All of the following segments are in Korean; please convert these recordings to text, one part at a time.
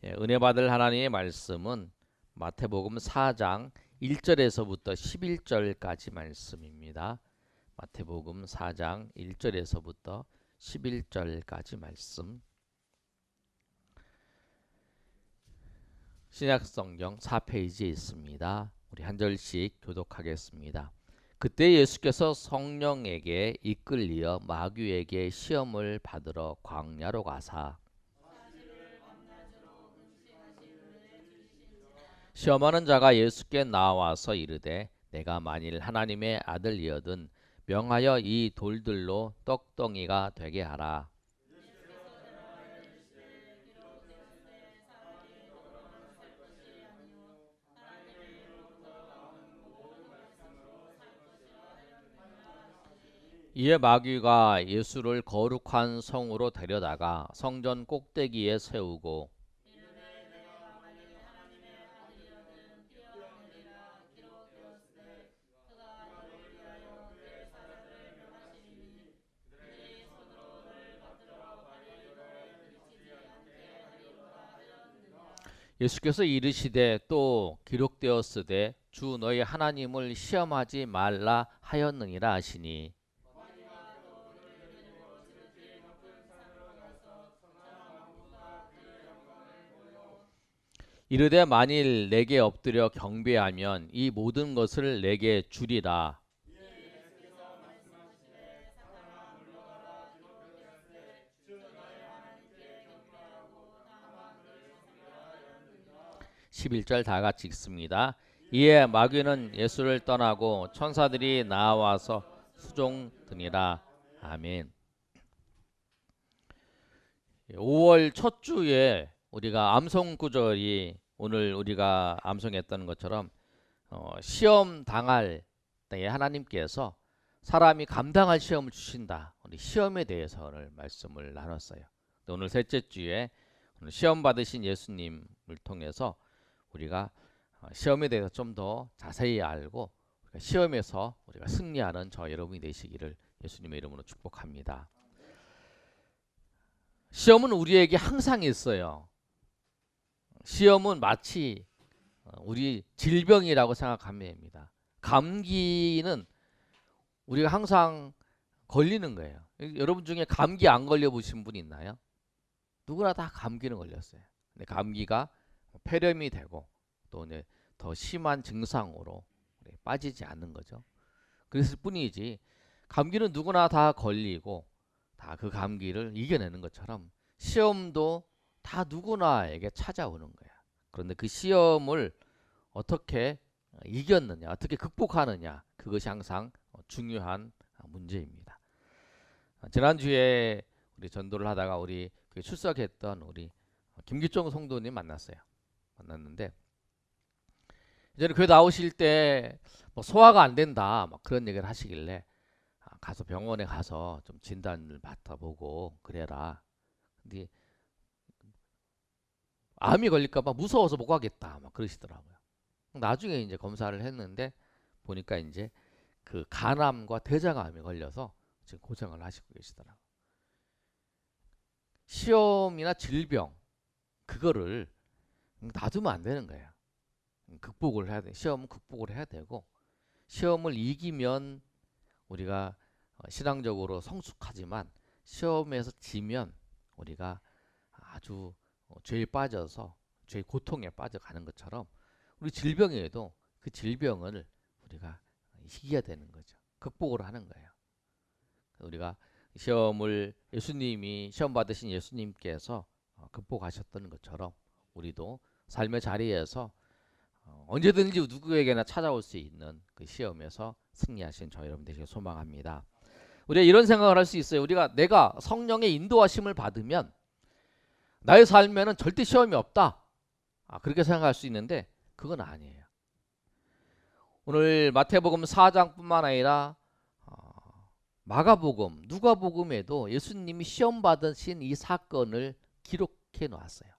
은혜 받을 하나님의 말씀은 마태복음 4장 1절에서부터 11절까지 말씀입니다. 마태복음 4장 1절에서부터 11절까지 말씀. 신약성경 4페이지에 있습니다. 우리 한 절씩 교독하겠습니다. 그때 예수께서 성령에게 이끌리어 마귀에게 시험을 받으러 광야로 가사 시험하는 자가 예수께 나와서 이르되 내가 만일 하나님의 아들이거든 명하여 이 돌들로 떡덩이가 되게 하라. 이에 마귀가 예수를 거룩한 성으로 데려다가 성전 꼭대기에 세우고 예수께서 이르시되 또 기록되었으되 주 너희 하나님을 시험하지 말라 하였느니라 하시니 이르되 만일 내게 엎드려 경배하면 이 모든 것을 내게 주리라. 11절 다 같이 읽습니다. 이에 마귀는 예수를 떠나고 천사들이 나와서 수종드니라. 아멘. 5월 첫 주에 우리가 암송 구절이 오늘 우리가 암송했던 것처럼 시험 당할 때에 하나님께서 사람이 감당할 시험을 주신다. 우리 시험에 대해서 오늘 말씀을 나눴어요. 오늘 셋째 주에 오늘 시험 받으신 예수님을 통해서 우리가 시험에 대해서 좀 더 자세히 알고 시험에서 우리가 승리하는 저 여러분이 되시기를 예수님의 이름으로 축복합니다. 시험은 우리에게 항상 있어요. 시험은 마치 우리 질병이라고 생각하면 됩니다. 감기는 우리가 항상 걸리는 거예요. 여러분 중에 감기 안 걸려보신 분 있나요? 누구나 다 감기는 걸렸어요. 근데 감기가 폐렴이 되고 또 더 심한 증상으로 빠지지 않는 거죠. 그랬을 뿐이지 감기는 누구나 다 걸리고 다 그 감기를 이겨내는 것처럼 시험도 다 누구나에게 찾아오는 거야. 그런데 그 시험을 어떻게 이겼느냐, 어떻게 극복하느냐, 그것이 항상 중요한 문제입니다. 지난주에 우리 전도를 하다가 우리 출석했던 우리 김기종 성도님 만났는데 이제는 교회 나오실 때 뭐 소화가 안 된다, 막 그런 얘기를 하시길래 가서 병원에 가서 좀 진단을 받아보고 그래라. 근데 암이 걸릴까봐 무서워서 못 가겠다, 막 그러시더라고요. 나중에 이제 검사를 했는데 보니까 이제 그 간암과 대장암이 걸려서 지금 고생을 하시고 계시더라고요. 시험이나 질병 그거를 놔두면 안 되는 거예요. 극복을 해야 돼. 시험은 극복을 해야 되고 시험을 이기면 우리가 신앙적으로 성숙하지만 시험에서 지면 우리가 아주 죄에 빠져서 죄의 고통에 빠져가는 것처럼 우리 질병에도 그 질병을 우리가 이겨야 되는 거죠. 극복을 하는 거예요. 우리가 시험을 예수님이 시험 받으신 예수님께서 극복하셨던 것처럼 우리도 삶의 자리에서 언제든지 누구에게나 찾아올 수 있는 그 시험에서 승리하신 저 여러분 되시길 소망합니다. 우리가 이런 생각을 할 수 있어요. 내가 성령의 인도하심을 받으면 나의 삶에는 절대 시험이 없다. 그렇게 생각할 수 있는데 그건 아니에요. 오늘 마태복음 4장뿐만 아니라 마가복음, 누가복음에도 예수님이 시험 받으신 이 사건을 기록해 놓았어요.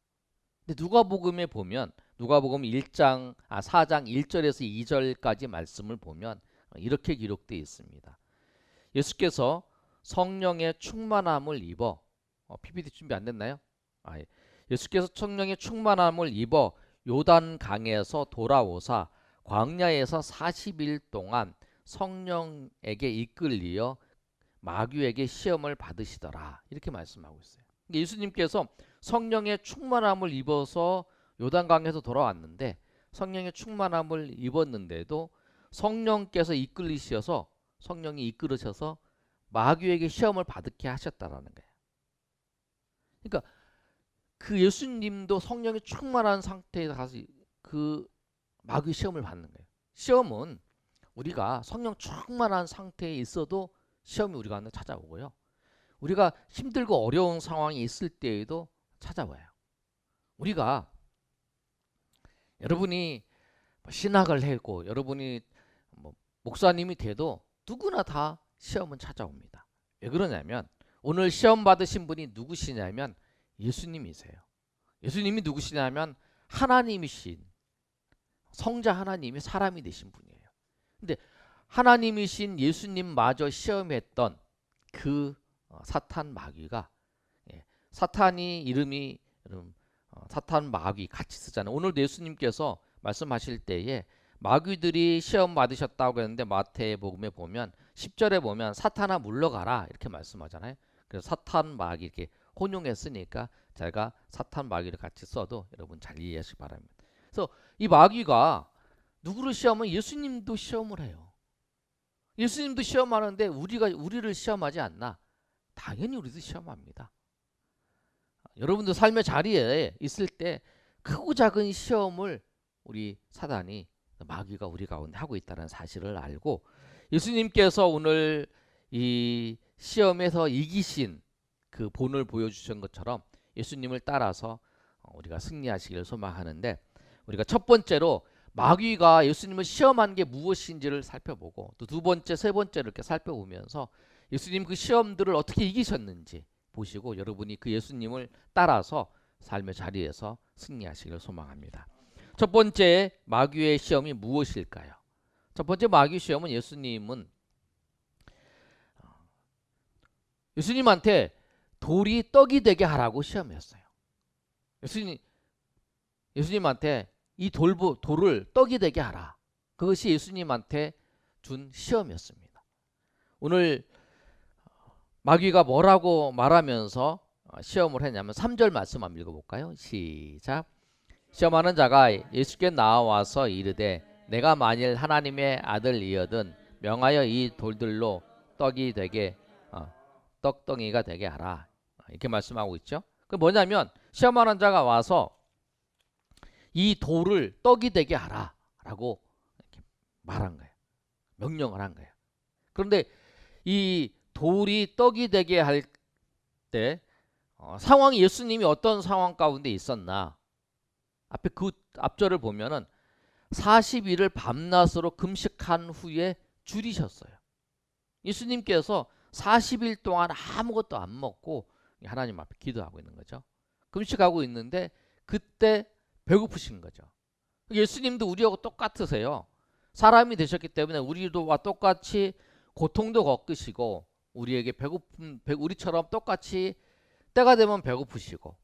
근데 누가복음에 보면 누가복음 4장 1절에서 2절까지 말씀을 보면 이렇게 기록되어 있습니다. 예수께서 성령의 충만함을 입어 PPT 준비 안 됐나요? 예수께서 성령의 충만함을 입어 요단 강에서 돌아오사 광야에서 40일 동안 성령에게 이끌리어 마귀에게 시험을 받으시더라. 이렇게 말씀하고 있어요. 예수님께서 성령의 충만함을 입어서 요단강에서 돌아왔는데 성령의 충만함을 입었는데도 성령께서 이끌리셔서 성령이 이끌으셔서 마귀에게 시험을 받게 하셨다라는 거예요. 그러니까 그 예수님도 성령이 충만한 상태에서 가서 그 마귀 시험을 받는 거예요. 시험은 우리가 성령 충만한 상태에 있어도 시험이 우리가 찾아오고요. 우리가 힘들고 어려운 상황이 있을 때에도 찾아와요. 우리가 여러분이 신학을 했고 여러분이 목사님이 돼도 누구나 다 시험은 찾아옵니다. 왜 그러냐면 오늘 시험 받으신 분이 누구시냐면 예수님이세요. 예수님이 누구시냐면 하나님이신 성자 하나님이 사람이 되신 분이에요. 근데 하나님이신 예수님마저 시험했던 그 사탄 마귀가 사탄이 이름이 사탄 마귀 같이 쓰잖아요. 오늘도 예수님께서 말씀하실 때에 마귀들이 시험 받으셨다고 했는데 마태복음에 보면 10절에 보면 사탄아 물러가라 이렇게 말씀하잖아요. 그래서 사탄 마귀 이렇게 혼용했으니까 제가 사탄 마귀를 같이 써도 여러분 잘 이해하시기 바랍니다. 그래서 이 마귀가 누구를 시험은 예수님도 시험을 해요. 예수님도 시험하는데 우리를 시험하지 않나? 당연히 우리도 시험합니다. 여러분도 삶의 자리에 있을 때 크고 작은 시험을 우리 사단이 마귀가 우리 가운데 하고 있다는 사실을 알고 예수님께서 오늘 이 시험에서 이기신 그 본을 보여주신 것처럼 예수님을 따라서 우리가 승리하시기를 소망하는데 우리가 첫 번째로 마귀가 예수님을 시험한 게 무엇인지를 살펴보고 또 두 번째, 세 번째를 이렇게 살펴보면서 예수님 그 시험들을 어떻게 이기셨는지 보시고 여러분이 그 예수님을 따라서 삶의 자리에서 승리하시기를 소망합니다. 첫 번째 마귀의 시험이 무엇일까요? 첫 번째 마귀 시험은 예수님한테 돌이 떡이 되게 하라고 시험했어요. 예수님한테 이 돌을 떡이 되게 하라. 그것이 예수님한테 준 시험이었습니다. 오늘 마귀가 뭐라고 말하면서 시험을 했냐면 3절 말씀 한번 읽어볼까요? 시작. 시험하는 자가 예수께 나와서 이르되 내가 만일 하나님의 아들이거든 명하여 이 돌들로 떡이 되게 떡덩이가 되게 하라. 이렇게 말씀하고 있죠. 그 뭐냐면 시험하는 자가 와서 이 돌을 떡이 되게 하라 라고 이렇게 말한 거예요. 명령을 한 거예요. 그런데 이 돌이 떡이 되게 할 때 상황이 예수님이 어떤 상황 가운데 있었나? 앞에 그 앞절을 보면은 40일을 밤낮으로 금식한 후에 줄이셨어요. 예수님께서 40일 동안 아무것도 안 먹고 하나님 앞에 기도하고 있는 거죠. 금식하고 있는데 그때 배고프신 거죠. 예수님도 우리하고 똑같으세요. 사람이 되셨기 때문에 우리와 똑같이 고통도 겪으시고 우리에게 우리처럼 똑같이 때가 되면 배고프시고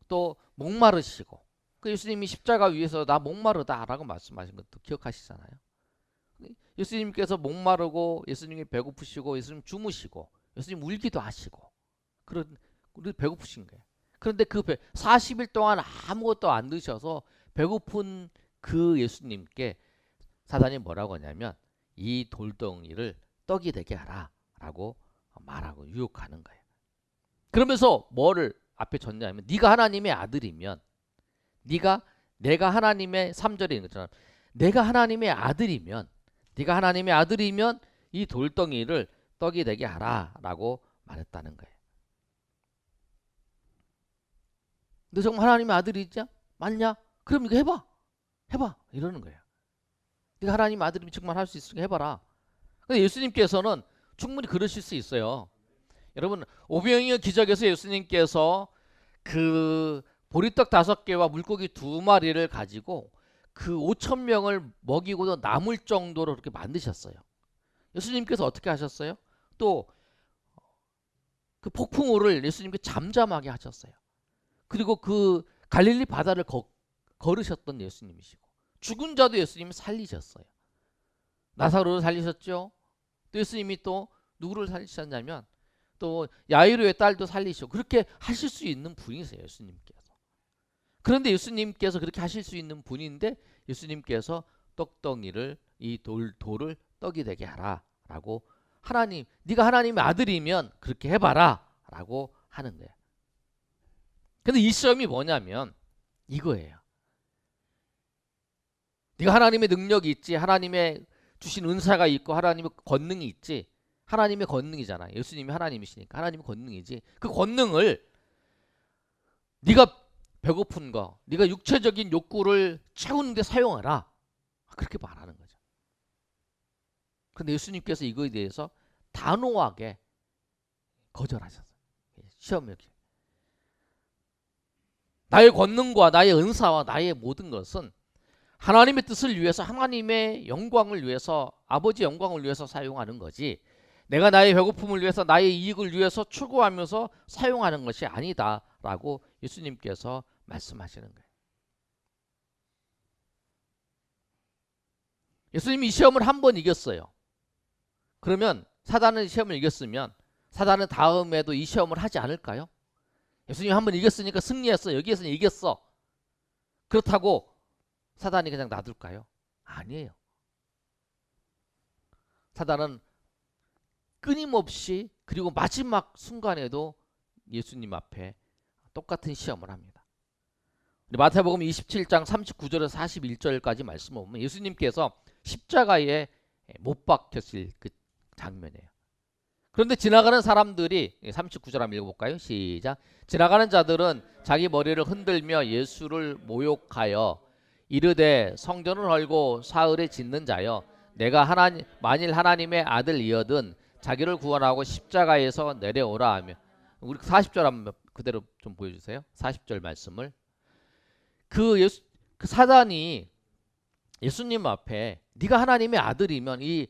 또 목마르시고 그 예수님이 십자가 위에서 나 목마르다라고 말씀하신 것도 기억하시잖아요. 예수님께서 목마르고 예수님이 배고프시고 예수님 주무시고 예수님 울기도 하시고 우리 배고프신 거예요. 그런데 그 40일 동안 아무것도 안 드셔서 배고픈 그 예수님께 사단이 뭐라고 하냐면 이 돌덩이를 떡이 되게 하라 라고 말하고 유혹하는 거예요. 그러면서 뭐를 앞에 줬냐면 네가 하나님의 아들이면 내가 하나님의 3절에 있는 것처럼 내가 하나님의 아들이면 네가 하나님의 아들이면 이 돌덩이를 떡이 되게 하라 라고 말했다는 거예요. 너 정말 하나님의 아들이지? 맞냐? 그럼 이거 해봐 이러는 거예요. 네가 하나님의 아들이면 정말 할 수 있으니까 해봐라. 근데 예수님께서는 충분히 그러실 수 있어요. 여러분 오병이어 기적에서 예수님께서 그 보리떡 5개와 물고기 2마리를 가지고 그 5,000명을 먹이고도 남을 정도로 그렇게 만드셨어요. 예수님께서 어떻게 하셨어요? 또 그 폭풍우를 예수님께 잠잠하게 하셨어요. 그리고 그 갈릴리 바다를 걸으셨던 예수님이시고 죽은 자도 예수님이 살리셨어요. 나사로를 살리셨죠. 또 예수님이 또 누구를 살리셨냐면 또 야이로의 딸도 살리시고 그렇게 하실 수 있는 분이세요. 예수님께서. 그런데 예수님께서 그렇게 하실 수 있는 분인데 예수님께서 떡덩이를 이 돌을 떡이 되게 하라 라고 하나님 네가 하나님의 아들이면 그렇게 해봐라 라고 하는 거예요. 근데 이 시험이 뭐냐면 이거예요. 네가 하나님의 능력이 있지 하나님의 주신 은사가 있고 하나님의 권능이 있지 하나님의 권능이잖아요. 예수님이 하나님이시니까 하나님의 권능이지 그 권능을 네가 배고픈 거 네가 육체적인 욕구를 채우는 데 사용하라 그렇게 말하는 거죠. 그런데 예수님께서 이거에 대해서 단호하게 거절하셨어요. 시험을 나의 권능과 나의 은사와 나의 모든 것은 하나님의 뜻을 위해서 하나님의 영광을 위해서 아버지 영광을 위해서 사용하는 거지 내가 나의 배고픔을 위해서 나의 이익을 위해서 추구하면서 사용하는 것이 아니다 라고 예수님께서 말씀하시는 거예요. 예수님이 이 시험을 한 번 이겼어요. 그러면 사단은 시험을 이겼으면 사단은 다음에도 이 시험을 하지 않을까요? 예수님이 한 번 이겼으니까 승리했어. 여기에서는 이겼어. 그렇다고 사단이 그냥 놔둘까요? 아니에요. 사단은 끊임없이 그리고 마지막 순간에도 예수님 앞에 똑같은 시험을 합니다. 마태복음 27장 39절에서 41절까지 말씀을 보면 예수님께서 십자가에 못 박혔을 그 장면이에요. 그런데 지나가는 사람들이 39절 한번 읽어볼까요? 시작. 지나가는 자들은 자기 머리를 흔들며 예수를 모욕하여 이르되 성전을 헐고 사흘에 짓는 자여 내가 만일 하나님의 아들이여든 자기를 구원하고 십자가에서 내려오라 하며 우리 40절 한번 그대로 좀 보여주세요. 40절 말씀을 그 사단이 예수님 앞에 네가 하나님의 아들이면 이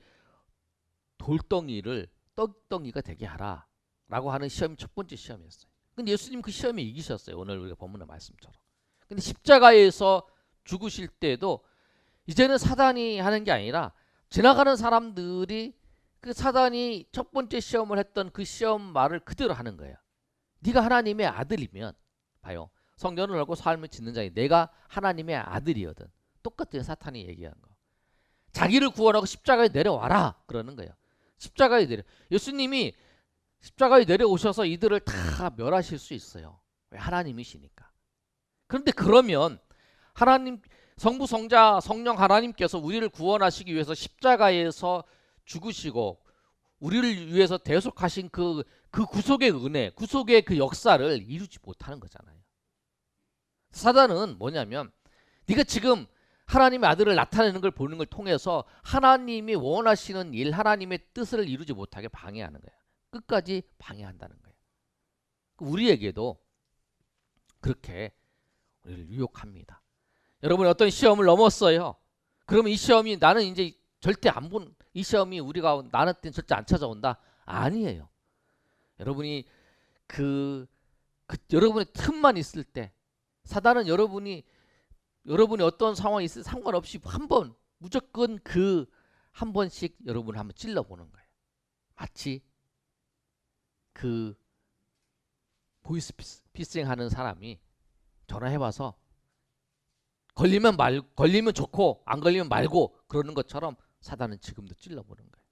돌덩이를 떡덩이가 되게 하라 라고 하는 시험이 첫 번째 시험이었어요. 근데 예수님 그 시험에 이기셨어요. 오늘 우리가 본문의 말씀처럼. 근데 십자가에서 죽으실 때도 이제는 사단이 하는 게 아니라 지나가는 사람들이 그 사단이 첫 번째 시험을 했던 그 시험 말을 그대로 하는 거예요. 네가 하나님의 아들이면 봐요. 성전을 열고 삶을 짓는 자니 내가 하나님의 아들이거든. 똑같아요. 사탄이 얘기한 거. 자기를 구원하고 십자가에 내려와라 그러는 거예요. 십자가에 예수님이 십자가에 내려오셔서 이들을 다 멸하실 수 있어요. 왜? 하나님이시니까. 그런데 그러면 하나님 성부 성자 성령 하나님께서 우리를 구원하시기 위해서 십자가에서 죽으시고 우리를 위해서 대속하신 그 구속의 은혜, 구속의 그 역사를 이루지 못하는 거잖아요. 사단은 뭐냐면 네가 지금 하나님의 아들을 나타내는 걸 보는 걸 통해서 하나님이 원하시는 일, 하나님의 뜻을 이루지 못하게 방해하는 거예요. 끝까지 방해한다는 거예요. 우리에게도 그렇게 우리를 유혹합니다. 여러분 어떤 시험을 넘었어요. 그러면 이 시험이 나는 이제 절대 안 본 이 시험이 우리가 나한테는 절대 안 찾아온다. 아니에요. 여러분이 여러분의 틈만 있을 때 사단은 여러분이 어떤 상황이 있을 상관없이 한번 무조건 한 번씩 여러분을 한번 찔러보는 거예요. 마치 보이스피싱 하는 사람이 전화해봐서 걸리면 좋고 안 걸리면 말고 그러는 것처럼 사단은 지금도 찔러보는 거예요.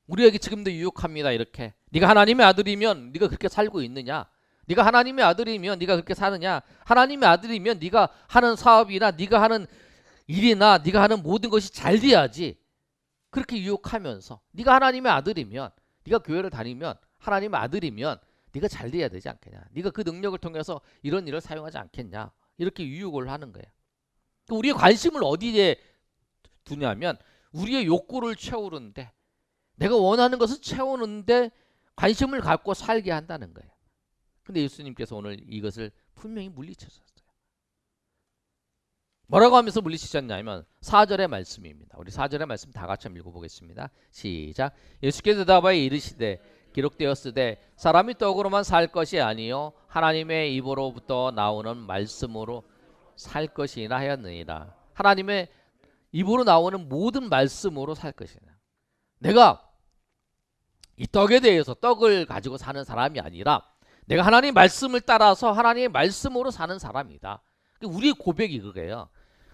우리에게 지금도 유혹합니다. 이렇게 네가 하나님의 아들이면 네가 그렇게 살고 있느냐? 네가 하나님의 아들이면 네가 그렇게 사느냐? 하나님의 아들이면 네가 하는 사업이나 네가 하는 일이나 네가 하는 모든 것이 잘 돼야지. 그렇게 유혹하면서 네가 하나님의 아들이면 네가 교회를 다니면 하나님의 아들이면 네가 잘 돼야 되지 않겠냐? 네가 그 능력을 통해서 이런 일을 사용하지 않겠냐? 이렇게 유혹을 하는 거예요. 우리의 관심을 어디에 두냐면 우리의 욕구를 채우는데 내가 원하는 것을 채우는데 관심을 갖고 살게 한다는 거예요. 근데 예수님께서 오늘 이것을 분명히 물리치셨어요. 뭐라고 하면서 물리치셨냐면 4절의 말씀입니다. 우리 4절의 말씀 다 같이 한번 읽어보겠습니다. 시작. 예수께서 대답하여 이르시되 기록되었으되 사람이 떡으로만 살 것이 아니요 하나님의 입으로부터 나오는 말씀으로 살 것이라 하였느니라. 하나님의 입으로 나오는 모든 말씀으로 살 것이라. 내가 이 떡에 대해서 떡을 가지고 사는 사람이 아니라 내가 하나님의 말씀을 따라서 하나님의 말씀으로 사는 사람이다. 우리의 고백이 그거예요.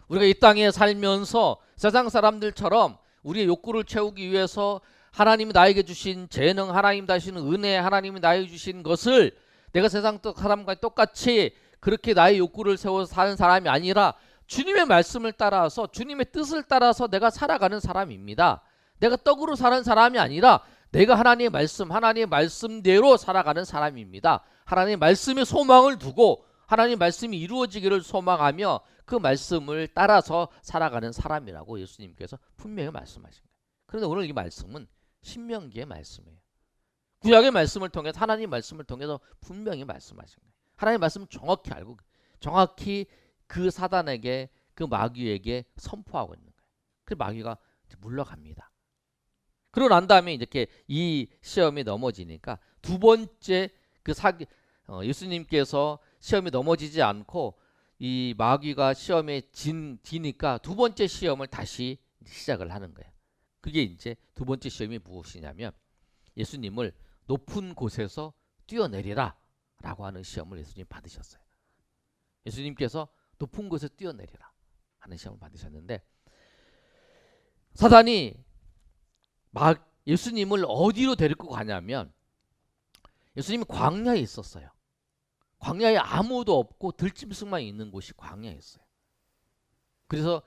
우리가 이 땅에 살면서 세상 사람들처럼 우리의 욕구를 채우기 위해서 하나님이 나에게 주신 재능, 하나님 다시는 은혜, 하나님이 나에게 주신 것을 내가 세상 사람과 똑같이 그렇게 나의 욕구를 세워서 사는 사람이 아니라 주님의 말씀을 따라서 주님의 뜻을 따라서 내가 살아가는 사람입니다. 내가 떡으로 사는 사람이 아니라 내가 하나님의 말씀대로 살아가는 사람입니다. 하나님의 말씀에 소망을 두고 하나님의 말씀이 이루어지기를 소망하며 그 말씀을 따라서 살아가는 사람이라고 예수님께서 분명히 말씀하신 거예요. 그런데 오늘 이 말씀은 신명기의 말씀이에요. 구약의 말씀을 통해서 하나님의 말씀을 통해서 분명히 말씀하신 거예요. 하나님의 말씀을 정확히 알고 정확히 그 사단에게 그 마귀에게 선포하고 있는 거예요. 그래서 마귀가 물러갑니다. 그러고 난 다음에 이렇게 이 시험이 넘어지니까 두 번째 그 예수님께서 시험이 넘어지지 않고 이 마귀가 시험에 지니까 두 번째 시험을 다시 시작을 하는 거예요. 그게 이제 두 번째 시험이 무엇이냐면 예수님을 높은 곳에서 뛰어내리라 라고 하는 시험을 예수님이 받으셨어요. 예수님께서 높은 곳에 뛰어내리라 하는 시험을 받으셨는데 사단이 예수님을 어디로 데리고 가냐면 예수님이 광야에 있었어요. 광야에 아무도 없고 들짐승만 있는 곳이 광야였어요. 그래서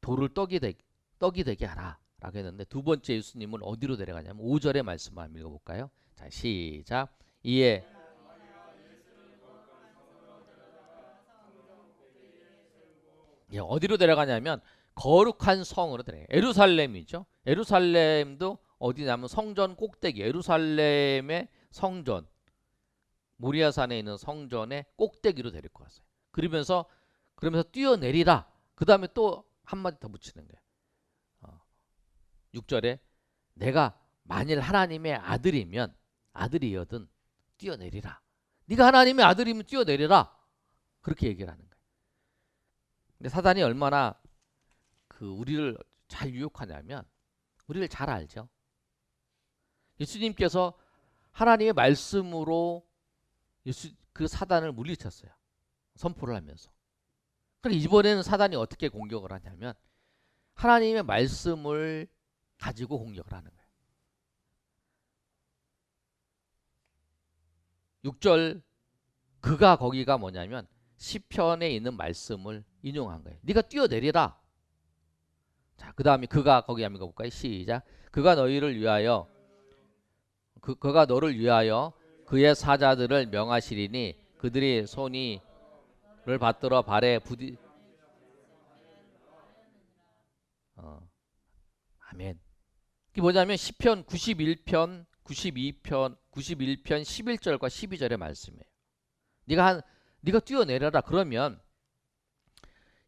돌을 떡이 되게 하라 라고 했는데 두 번째 예수님은 어디로 데려가냐면 5절의 말씀을 한번 읽어볼까요? 자, 시작. 이에 어디로 데려가냐면 거룩한 성으로 데려가요. 예루살렘이죠. 예루살렘도 어디냐면 성전 꼭대기, 예루살렘의 성전, 모리아산에 있는 성전의 꼭대기로 데리고 왔어요. 그러면서 뛰어내리라. 그 다음에 또 한마디 더 붙이는 거예요. 6절에 내가 만일 하나님의 아들이여든 뛰어내리라. 네가 하나님의 아들이면 뛰어내리라. 그렇게 얘기를 하는 거예요. 근데 사단이 얼마나 우리를 잘 유혹하냐면 우리를 잘 알죠. 예수님께서 하나님의 말씀으로 그 사단을 물리쳤어요. 선포를 하면서. 그러니까 이번에는 사단이 어떻게 공격을 하냐면 하나님의 말씀을 가지고 공격을 하는 거예요. 6절 거기가 뭐냐면 시편에 있는 말씀을 인용한 거예요. 네가 뛰어내리라. 자, 그 다음에 거기 한번 읽어볼까요? 시작. 그가 너를 위하여 그의 사자들을 명하시리니 그들이 손이를 받들어 발에 부디 아멘. 이게 뭐냐면 시편 91편 11절과 12절의 말씀이에요. 네가 뛰어내려라. 그러면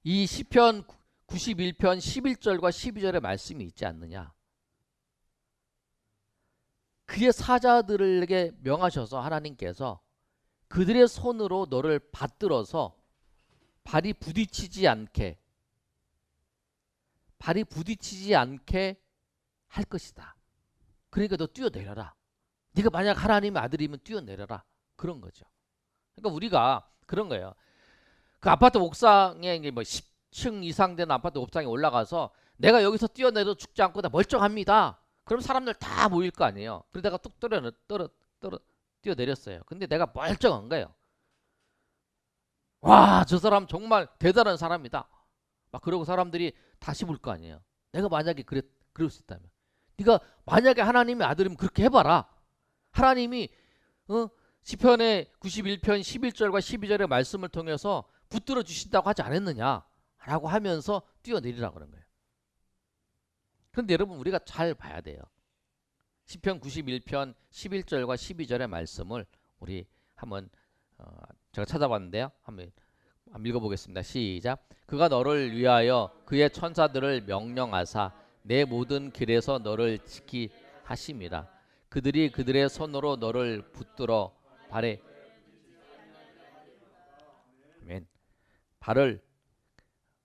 이 시편 91편 11절과 12절의 말씀이 있지 않느냐. 그의 사자들에게 명하셔서 하나님께서 그들의 손으로 너를 받들어서 발이 부딪히지 않게 할 것이다. 그러니까 너 뛰어내려라. 네가 만약 하나님의 아들이면 뛰어내려라. 그런 거죠. 그러니까 우리가 그런 거예요. 그 아파트 옥상에 이제 10층 이상 되는 아파트 옥상에 올라가서 내가 여기서 뛰어내도 죽지 않고 나 멀쩡합니다. 그럼 사람들 다 모일 거 아니에요. 그래서 내가 뚝 뛰어내렸어요. 근데 내가 멀쩡한 거예요. 와, 저 사람 정말 대단한 사람이다. 막 그러고 사람들이 다시 볼 거 아니에요. 내가 만약에 그럴 수 있다면. 네가 만약에 하나님의 아들이면 그렇게 해봐라. 하나님이 시편의 91편 11절과 12절의 말씀을 통해서 붙들어 주신다고 하지 않았느냐라고 하면서 뛰어내리라고 그런 거예요. 그런데 여러분 우리가 잘 봐야 돼요. 시편 91편 11절과 12절의 말씀을 우리 한번 제가 찾아봤는데요. 한번 읽어보겠습니다. 시작. 그가 너를 위하여 그의 천사들을 명령하사 내 모든 길에서 너를 지키하심이라. 그들이 그들의 손으로 너를 붙들어 발에 아멘. 발을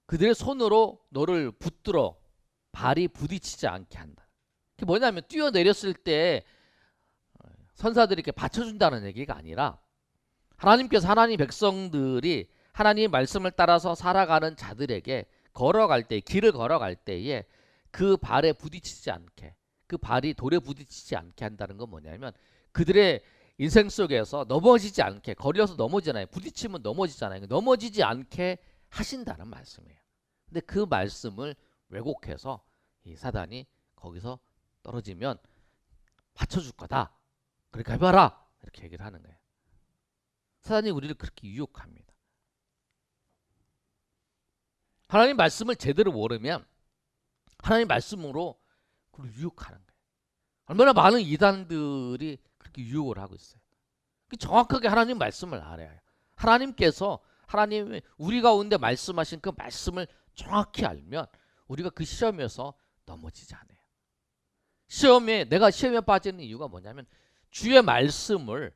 그들의 손으로 너를 붙들어 발이 부딪히지 않게 한다. 그게 뭐냐면 뛰어내렸을 때 선사들이 이렇게 받쳐준다는 얘기가 아니라 하나님께서 하나님 백성들이 하나님의 말씀을 따라서 살아가는 자들에게 걸어갈 때, 길을 걸어갈 때에 그 발에 부딪히지 않게, 그 발이 돌에 부딪히지 않게 한다는 건 뭐냐면 그들의 인생 속에서 넘어지지 않게, 거리에서 넘어지잖아요. 부딪히면 넘어지잖아요. 넘어지지 않게 하신다는 말씀이에요. 근데 그 말씀을 왜곡해서 이 사단이 거기서 떨어지면 받쳐줄 거다. 그렇게 해봐라. 이렇게 얘기를 하는 거예요. 사단이 우리를 그렇게 유혹합니다. 하나님 말씀을 제대로 모르면 하나님 말씀으로 그걸 유혹하는 거예요. 얼마나 많은 이단들이 그렇게 유혹을 하고 있어요. 정확하게 하나님 말씀을 알아야 해요. 하나님께서 하나님이 우리 가운데 말씀하신 그 말씀을 정확히 알면 우리가 그 시험에서 넘어지지 않아요. 내가 시험에 빠지는 이유가 뭐냐면 주의 말씀을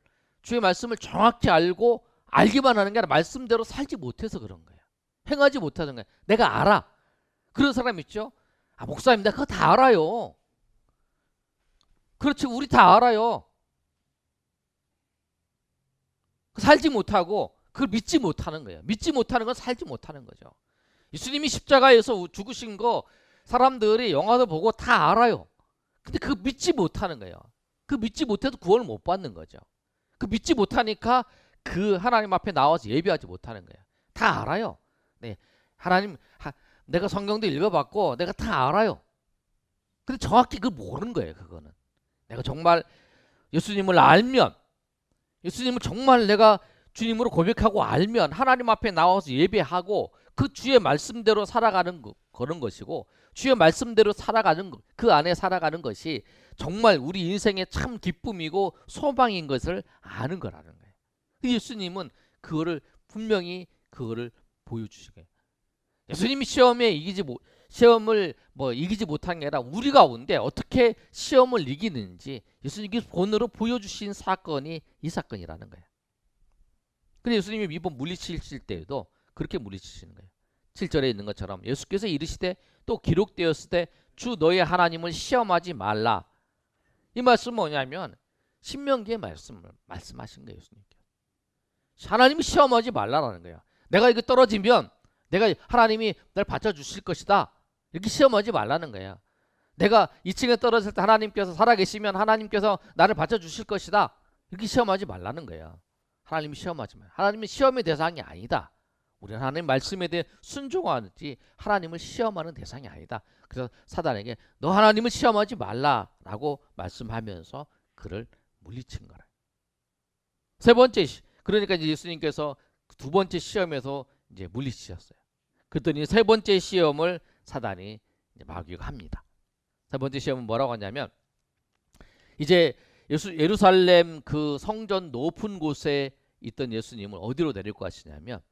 정확히 알고 알기만 하는 게 아니라 말씀대로 살지 못해서 그런 거예요. 행하지 못하는 거예요. 내가 알아. 그런 사람 있죠? 목사님, 내가 그거 다 알아요. 그렇지, 우리 다 알아요. 살지 못하고 그걸 믿지 못하는 거예요. 믿지 못하는 건 살지 못하는 거죠. 예수님이 십자가에서 죽으신 거 사람들이 영화도 보고 다 알아요. 근데 그거 믿지 못하는 거예요. 그 믿지 못해도 구원을 못 받는 거죠. 그 믿지 못하니까 그 하나님 앞에 나와서 예배하지 못하는 거예요. 다 알아요. 네, 내가 성경도 읽어봤고 내가 다 알아요. 근데 정확히 그걸 모르는 거예요. 그거는 내가 정말 예수님을 알면, 예수님을 정말 내가 주님으로 고백하고 알면 하나님 앞에 나와서 예배하고 그 주의 말씀대로 살아가는 그런 것이고, 주의 말씀대로 살아가는 그 안에 살아가는 것이 정말 우리 인생의 참 기쁨이고 소망인 것을 아는 거라는 거예요. 예수님은 그거를 분명히 그거를 보여주시게. 예수님이 시험을 이기지 못한 게 아니라 우리 가운데 어떻게 시험을 이기는지 예수님이 본으로 보여주신 사건이 이 사건이라는 거예요. 근데 예수님이 이번 물리치실 때에도 그렇게 물리치시는 거예요. 7절에 있는 것처럼 예수께서 이르시되 또 기록되었을 때 주 너의 하나님을 시험하지 말라. 이 말씀은 뭐냐면 신명기의 말씀하신 거예요. 예수님께서 하나님이 시험하지 말라라는 거예요. 내가 이거 떨어지면 하나님이 날 받쳐주실 것이다. 이렇게 시험하지 말라는 거예요. 내가 2층에 떨어질 때 하나님께서 살아계시면 하나님께서 나를 받쳐주실 것이다. 이렇게 시험하지 말라는 거예요. 하나님이 시험하지 마요. 하나님은 시험의 대상이 아니다. 우리는 하나님 말씀에 대해 순종하는지 하나님을 시험하는 대상이 아니다. 그래서 사단에게 너 하나님을 시험하지 말라라고 말씀하면서 그를 물리친 거라. 세 번째, 그러니까 이제 예수님께서 두 번째 시험에서 이제 물리치셨어요. 그랬더니 세 번째 시험을 사단이 이제 마귀가 합니다. 세 번째 시험은 뭐라고 하냐면 이제 예루살렘 그 성전 높은 곳에 있던 예수님을 어디로 데리고 가시냐면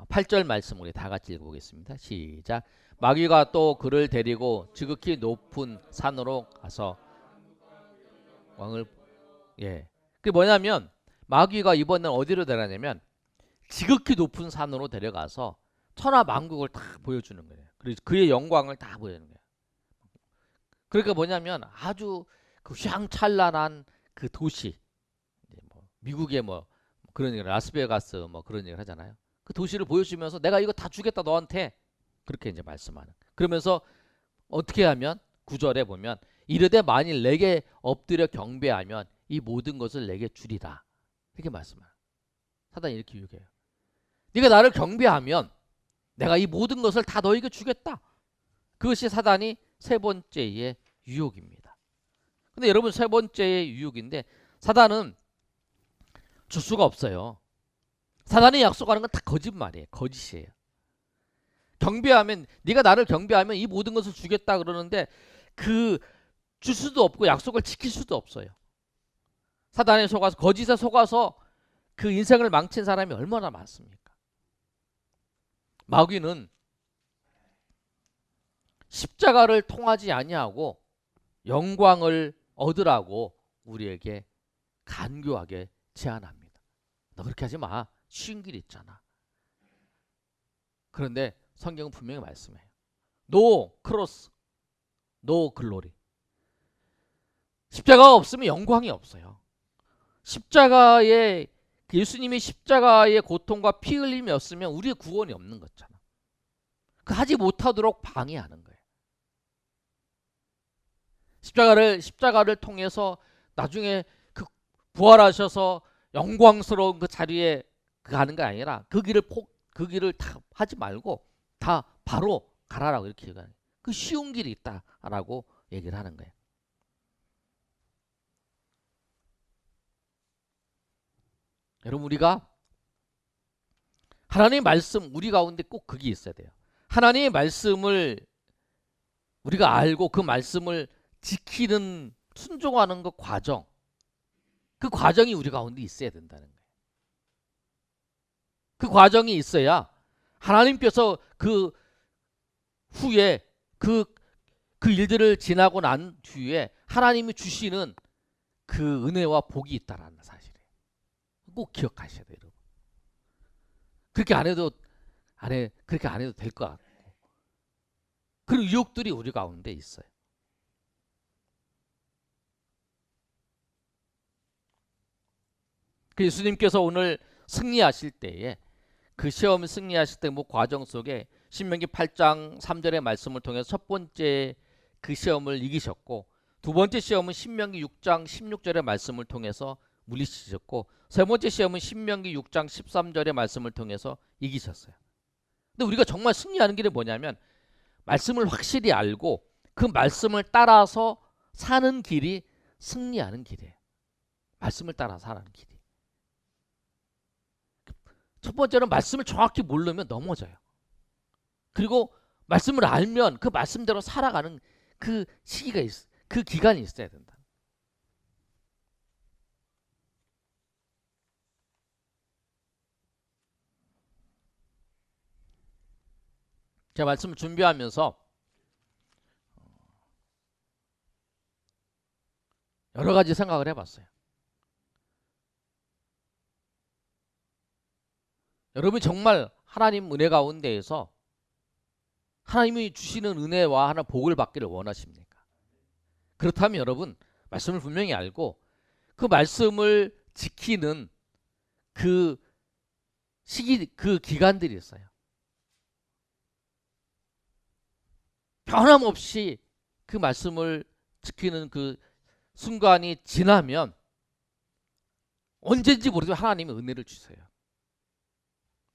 8절 말씀 우리 다 같이 읽어보겠습니다. 시작. 마귀가 또 그를 데리고 지극히 높은 산으로 가서 왕을 그게 뭐냐면 마귀가 이번엔 어디로 데려가냐면 지극히 높은 산으로 데려가서 천하 만국을 다 보여주는 거예요. 그래서 그의 영광을 다 보여주는 거예요. 그러니까 뭐냐면 아주 그 휘황찬란한 그 도시, 미국의 그런 얘기, 라스베가스 그런 얘기를 하잖아요. 그 도시를 보여주면서 내가 이거 다 주겠다 너한테, 그렇게 이제 말씀하는. 그러면서 어떻게 하면 9절에 보면 이르되 만일 내게 엎드려 경배하면 이 모든 것을 내게 주리라. 이렇게 말씀해요. 사단이 이렇게 유혹해요. 네가 나를 경배하면 내가 이 모든 것을 다 너에게 주겠다. 그것이 사단이 세 번째의 유혹입니다. 근데 여러분, 세 번째의 유혹인데 사단은 줄 수가 없어요. 사단이 약속하는 건 다 거짓말이에요. 거짓이에요. 경배하면, 네가 나를 경배하면 이 모든 것을 주겠다 그러는데 그 줄 수도 없고 약속을 지킬 수도 없어요. 사단에 속아서, 거짓에 속아서 그 인생을 망친 사람이 얼마나 많습니까? 마귀는 십자가를 통하지 아니하고 영광을 얻으라고 우리에게 간교하게 제안합니다. 너 그렇게 하지 마. 쉬운 길 있잖아. 그런데 성경은 분명히 말씀해요. No cross, no glory. 십자가가 없으면 영광이 없어요. 십자가의 예수님이 십자가의 고통과 피 흘림이 없으면 우리의 구원이 없는 거잖아. 그 하지 못하도록 방해하는 거예요. 십자가를 통해서 나중에 그 부활하셔서 영광스러운 그 자리에 가는 게 아니라 그 길을 다 하지 말고 다 바로 가라라고 이렇게 얘기하는 거예요. 그 쉬운 길이 있다라고 얘기를 하는 거예요. 여러분, 우리가 하나님의 말씀 우리 가운데 꼭 그게 있어야 돼요. 하나님의 말씀을 우리가 알고 그 말씀을 지키는 순종하는 그 과정, 그 과정이 우리 가운데 있어야 된다는 거예요. 그 과정이 있어야 하나님께서 그 후에 그 일들을 지나고 난 뒤에 하나님이 주시는 그 은혜와 복이 있다라는 사실이에요. 꼭 기억하셔야 돼요, 여러분. 그렇게 안 해도 될 것 같고, 그런 유혹들이 우리 가운데 있어요. 그 예수님께서 오늘 승리하실 때에 그 시험 승리하실 때 뭐 과정 속에 신명기 8장 3절의 말씀을 통해서 첫 번째 그 시험을 이기셨고, 두 번째 시험은 신명기 6장 16절의 말씀을 통해서 물리치셨고, 세 번째 시험은 신명기 6장 13절의 말씀을 통해서 이기셨어요. 근데 우리가 정말 승리하는 길이 뭐냐면 말씀을 확실히 알고 그 말씀을 따라서 사는 길이 승리하는 길이에요. 말씀을 따라 사는 길이. 첫 번째는 말씀을 정확히 모르면 넘어져요. 그리고 말씀을 알면 그 말씀대로 살아가는 그 시기가 그 기간이 있어야 된다. 제가 말씀을 준비하면서 여러 가지 생각을 해봤어요. 여러분이 정말 하나님 은혜 가운데에서 하나님이 주시는 은혜와 하나 복을 받기를 원하십니까? 그렇다면 여러분, 말씀을 분명히 알고 그 말씀을 지키는 그 시기, 그 기간들이 있어요. 변함없이 그 말씀을 지키는 그 순간이 지나면 언제인지 모르지만 하나님이 은혜를 주세요.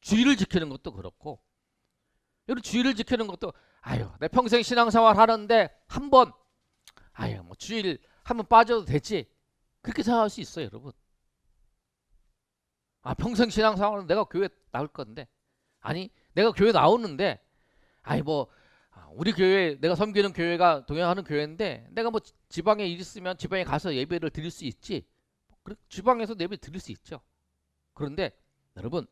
주의를 지키는 것도 그렇고, 여러분, 주의를 지키는 것도 내 평생 신앙생활 하는데 한번 뭐 주일 한번 빠져도 되지, 그렇게 생각할 수 있어요, 여러분. 평생 신앙생활은 내가 교회 나올 건데, 아니 내가 교회 나오는데 뭐 우리 교회, 내가 섬기는 교회가 동행하는 교회인데 내가 뭐 지방에 일 있으면 지방에 가서 예배를 드릴 수 있지. 지방에서 예배 드릴 수 있죠. 그런데 여러분,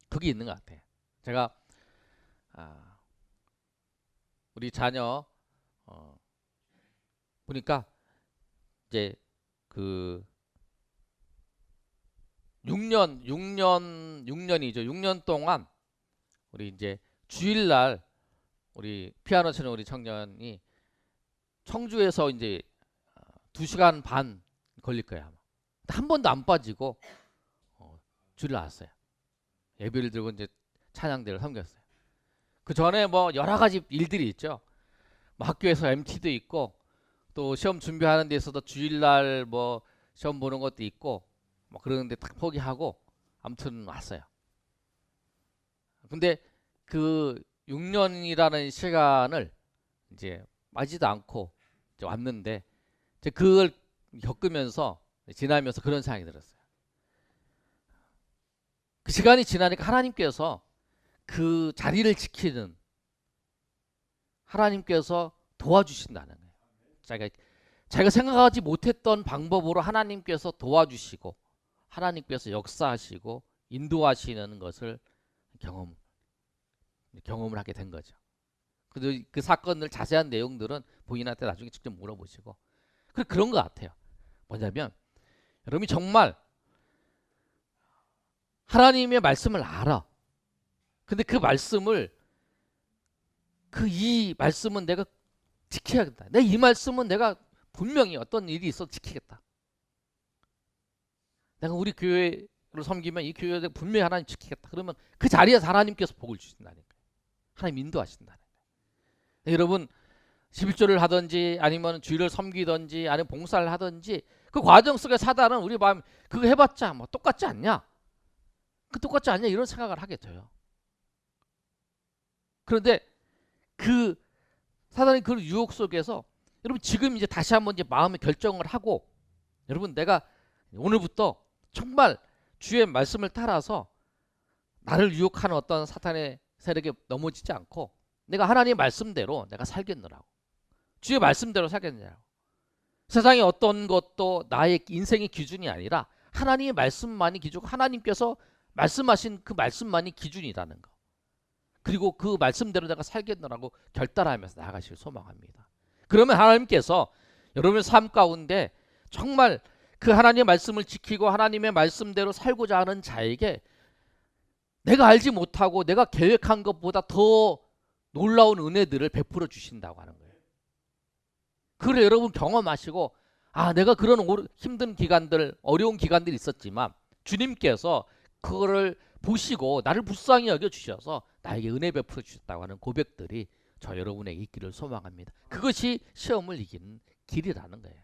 그게 있는 것 같아요. 제가 우리 자녀 보니까 이제 그 6년이죠. 6년 동안 우리 이제 주일날 우리 피아노 치는 우리 청년이 청주에서 이제 2시간 반 걸릴 거야. 한 번도 안 빠지고 주일 나왔어요. 예배를 들고 이제 찬양대를 섬겼어요. 그 전에 뭐 여러 가지 일들이 있죠. 뭐 학교에서 MT도 있고, 또 시험 준비하는 데 있어서 주일날 뭐 시험 보는 것도 있고, 뭐 그러는데 딱 포기하고 아무튼 왔어요. 근데 그 6년이라는 시간을 이제 빠지도 않고 이제 왔는데, 이제 그걸 겪으면서 지나면서 그런 생각이 들었어요. 그 시간이 지나니까 하나님께서 그 자리를 지키는, 하나님께서 도와주신다는 거예요. 자기가 생각하지 못했던 방법으로 하나님께서 도와주시고 하나님께서 역사하시고 인도하시는 것을 경험을 하게 된 거죠. 그 사건들 자세한 내용들은 본인한테 나중에 직접 물어보시고, 그런 것 같아요. 뭐냐면 여러분이 정말 하나님의 말씀을 알아. 근데 그 말씀을 이 말씀은 내가 지켜야겠다. 이 말씀은 내가 분명히 어떤 일이 있어도 지키겠다. 내가 우리 교회를 섬기면 이 교회를 분명히 하나님 지키겠다. 그러면 그 자리에서 하나님께서 복을 주신다는 거예요. 하나님 인도하신다는 거예요. 여러분 11조를 하든지 아니면 주일을 섬기든지 아니면 봉사를 하든지 그 과정 속에 사단은 우리 마음 그거 해봤자 뭐 똑같지 않냐? 그 똑같지 않냐? 이런 생각을 하게 돼요. 그런데 그 사단의 그 유혹 속에서 여러분 지금 이제 다시 한번 이제 마음의 결정을 하고 여러분 내가 오늘부터 정말 주의 말씀을 따라서 나를 유혹하는 어떤 사탄의 세력에 넘어지지 않고 내가 하나님의 말씀대로 내가 살겠노라고. 주의 말씀대로 살겠느냐고. 세상의 어떤 것도 나의 인생의 기준이 아니라 하나님의 말씀만이 기준이고 하나님께서 말씀하신 그 말씀만이 기준이라는 거. 그리고 그 말씀대로 내가 살겠노라고 결단하면서 나아가시길 소망합니다. 그러면 하나님께서 여러분의 삶 가운데 정말 그 하나님의 말씀을 지키고 하나님의 말씀대로 살고자 하는 자에게 내가 알지 못하고 내가 계획한 것보다 더 놀라운 은혜들을 베풀어 주신다고 하는 거예요. 그걸 여러분 경험하시고 내가 그런 힘든 기간들 어려운 기간들이 있었지만 주님께서 그거를 보시고 나를 불쌍히 여겨주셔서 나에게 은혜 베풀어 주셨다고 하는 고백들이 저 여러분에게 있기를 소망합니다. 그것이 시험을 이기는 길이라는 거예요.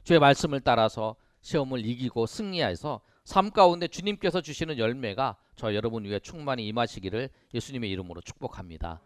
주의 말씀을 따라서 시험을 이기고 승리해서 삶 가운데 주님께서 주시는 열매가 저 여러분 위에 충만히 임하시기를 예수님의 이름으로 축복합니다.